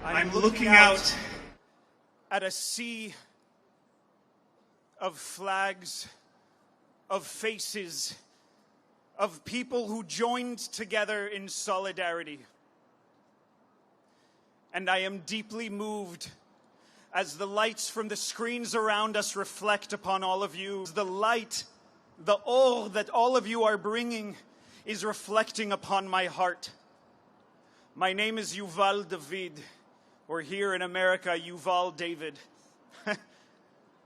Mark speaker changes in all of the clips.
Speaker 1: I'm looking out at a sea of flags, of faces, of people who joined together in solidarity. And I am deeply moved as the lights from the screens around us reflect upon all of you. The light, the or that all of you are bringing is reflecting upon my heart. My name is Yuval David, or here in America, Yuval David.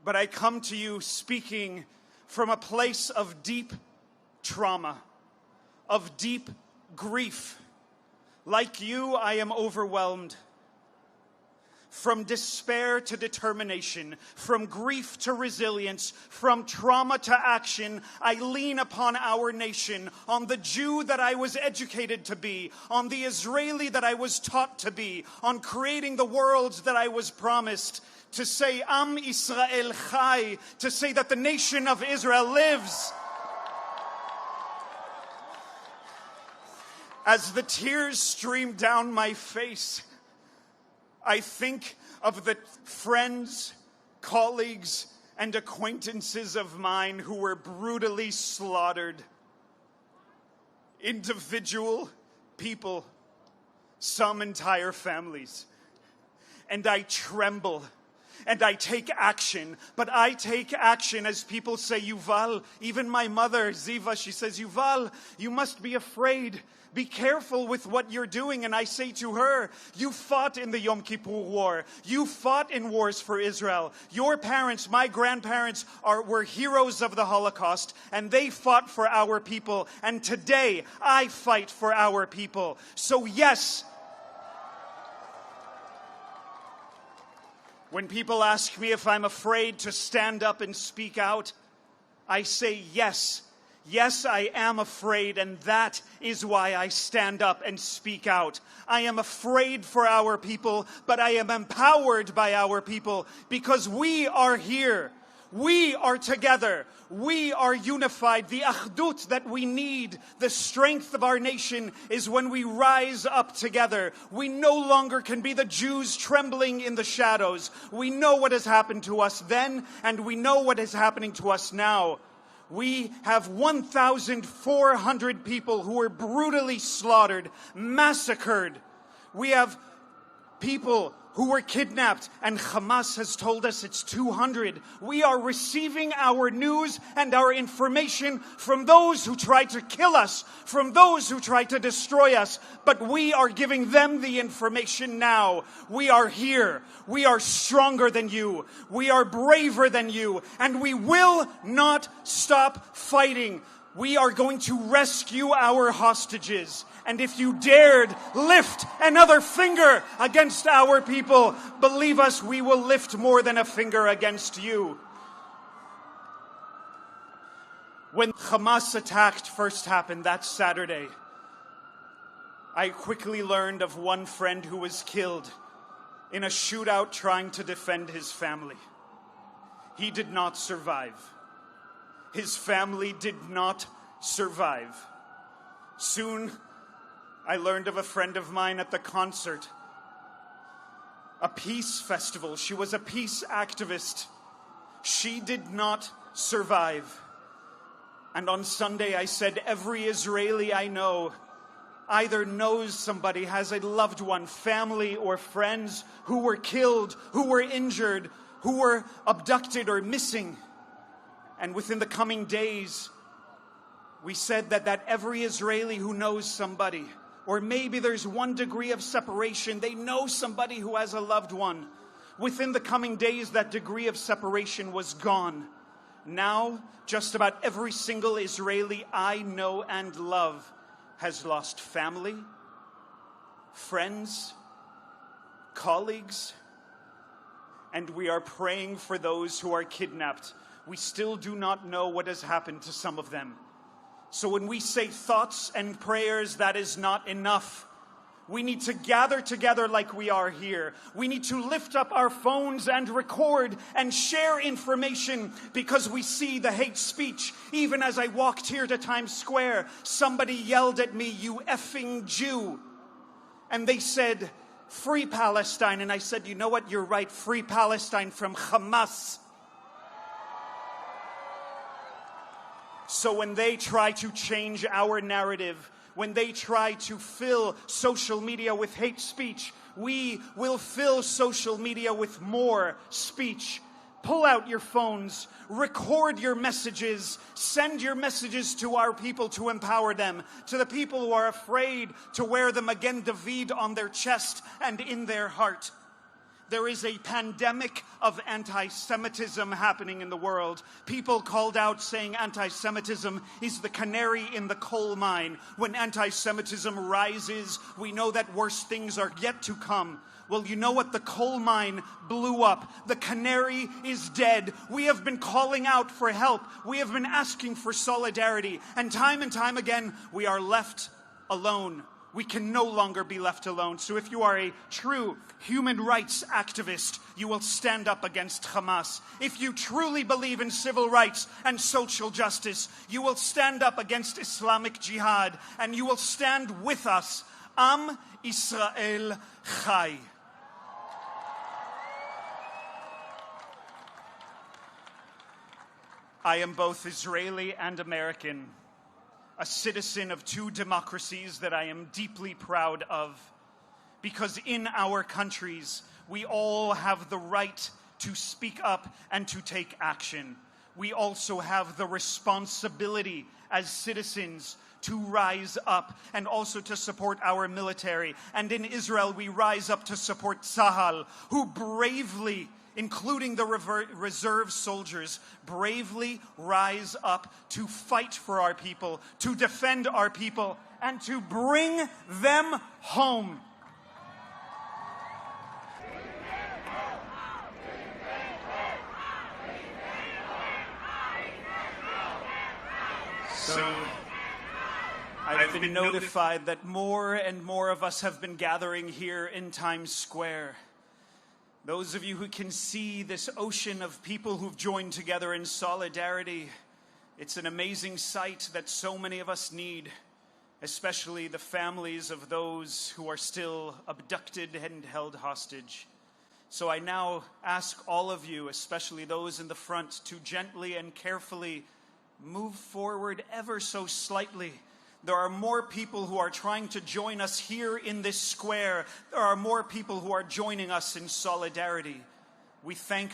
Speaker 1: But I come to you speaking from a place of deep trauma, of deep grief. Like you, I am overwhelmed. From despair to determination, from grief to resilience, from trauma to action, I lean upon our nation, on the Jew that I was educated to be, on the Israeli that I was taught to be, on creating the world that I was promised, to say Am Israel Chai, to say that the nation of Israel lives. As the tears stream down my face, I think of the friends, colleagues, and acquaintances of mine who were brutally slaughtered. Individual people, some entire families. And I tremble. And I take action, but I take action as people say, Yuval, even my mother, Ziva, she says, Yuval, you must be afraid. Be careful with what you're doing. And I say to her, you fought in the Yom Kippur War. You fought in wars for Israel. Your parents, my grandparents, were heroes of the Holocaust, and they fought for our people. And today, I fight for our people. So yes, when people ask me if I'm afraid to stand up and speak out, I say yes. Yes, I am afraid, and that is why I stand up and speak out. I am afraid for our people, but I am empowered by our people because we are here. We are together. We are unified. The achdut that we need, the strength of our nation, is when we rise up together. We no longer can be the Jews trembling in the shadows. We know what has happened to us then, and we know what is happening to us now. We have 1,400 people who were brutally slaughtered, massacred. We have people who were kidnapped, and Hamas has told us it's 200. We are receiving our news and our information from those who tried to kill us, from those who tried to destroy us, but we are giving them the information now. We are here. We are stronger than you. We are braver than you, and we will not stop fighting. We are going to rescue our hostages. And if you dared lift another finger against our people, believe us, we will lift more than a finger against you. When Hamas attack first happened that Saturday, I quickly learned of one friend who was killed in a shootout trying to defend his family. He did not survive. His family did not survive. Soon, I learned of a friend of mine at the concert, a peace festival. She was a peace activist. She did not survive. And on Sunday I said, every Israeli I know either knows somebody, has a loved one, family or friends who were killed, who were injured, who were abducted or missing. And within the coming days, we said that every Israeli who knows somebody, or maybe there's 1 degree of separation, they know somebody who has a loved one. Within the coming days, that degree of separation was gone. Now, just about every single Israeli I know and love has lost family, friends, colleagues, and we are praying for those who are kidnapped. We still do not know what has happened to some of them. So when we say thoughts and prayers, that is not enough. We need to gather together like we are here. We need to lift up our phones and record and share information because we see the hate speech. Even as I walked here to Times Square, somebody yelled at me, "You effing Jew." And they said, Free Palestine. And I said, you know what? You're right. Free Palestine from Hamas. So when they try to change our narrative, when they try to fill social media with hate speech, we will fill social media with more speech. Pull out your phones, record your messages, send your messages to our people to empower them, to the people who are afraid to wear the Magen David on their chest and in their heart. There is a pandemic of anti-Semitism happening in the world. People called out saying anti-Semitism is the canary in the coal mine. When anti-Semitism rises, we know that worse things are yet to come. Well, you know what? The coal mine blew up. The canary is dead. We have been calling out for help. We have been asking for solidarity. And time again, we are left alone. We can no longer be left alone. So if you are a true human rights activist, you will stand up against Hamas. If you truly believe in civil rights and social justice, you will stand up against Islamic jihad. And you will stand with us. Am Israel Chai. I am both Israeli and American, a citizen of two democracies that I am deeply proud of, because in our countries, we all have the right to speak up and to take action. We also have the responsibility as citizens to rise up and also to support our military. And in Israel, we rise up to support Tzahal, who bravely, including the reserve soldiers, bravely rise up to fight for our people, to defend our people, and to bring them home. So, I've been notified that more and more of us have been gathering here in Times Square. Those of you who can see this ocean of people who've joined together in solidarity, it's an amazing sight that so many of us need, especially the families of those who are still abducted and held hostage. So I now ask all of you, especially those in the front, to gently and carefully move forward ever so slightly. There are more people who are trying to join us here in this square. There are more people who are joining us in solidarity. We thank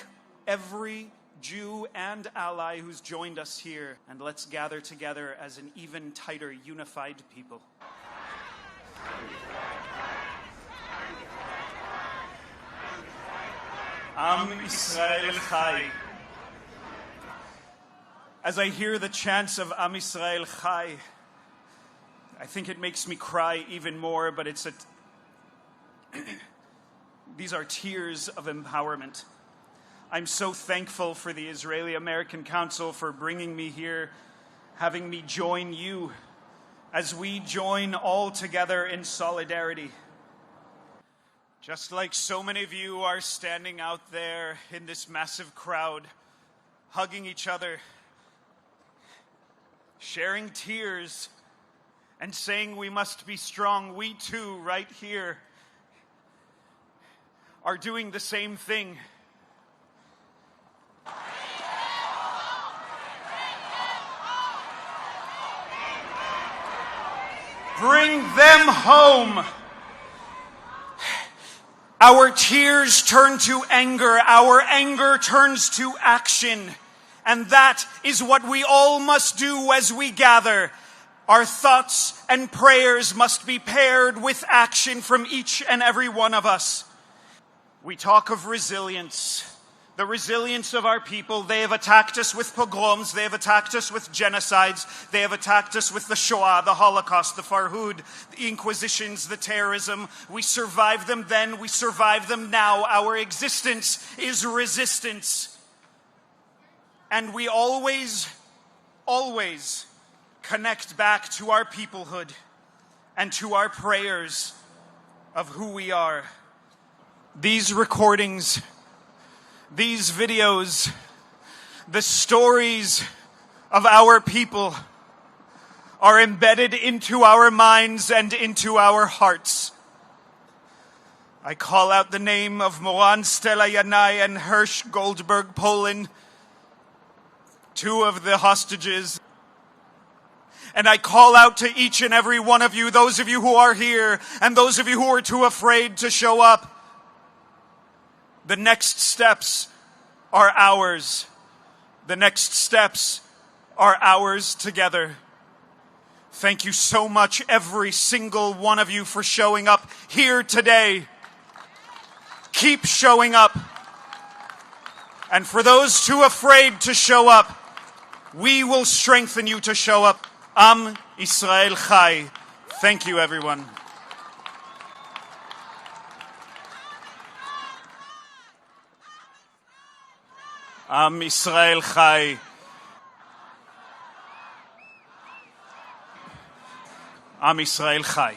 Speaker 1: every Jew and ally who's joined us here, and let's gather together as an even tighter, unified people. Am Israel Chai. As I hear the chants of Am Israel Chai, I think it makes me cry even more, but these are tears of empowerment. I'm so thankful for the Israeli-American Council for bringing me here, having me join you as we join all together in solidarity. Just like so many of you are standing out there in this massive crowd, hugging each other, sharing tears, and saying we must be strong, we too, right here, are doing the same thing. Bring them home. Our tears turn to anger. Our anger turns to action. And that is what we all must do as we gather. Our thoughts and prayers must be paired with action from each and every one of us. We talk of resilience, the resilience of our people. They have attacked us with pogroms, they have attacked us with genocides, they have attacked us with the Shoah, the Holocaust, the Farhud, the Inquisitions, the terrorism. We survived them then, we survive them now. Our existence is resistance. And we always connect back to our peoplehood and to our prayers of who we are. These recordings, these videos, the stories of our people are embedded into our minds and into our hearts. I call out the name of Moran Stella Yanai and Hirsch Goldberg, Poland, two of the hostages. And I call out to each and every one of you, those of you who are here and those of you who are too afraid to show up. The next steps are ours. The next steps are ours together. Thank you so much, every single one of you, for showing up here today. Keep showing up. And for those too afraid to show up, we will strengthen you to show up. Am Israel Chai. Thank you, everyone. Am Israel Chai. Am Israel Chai.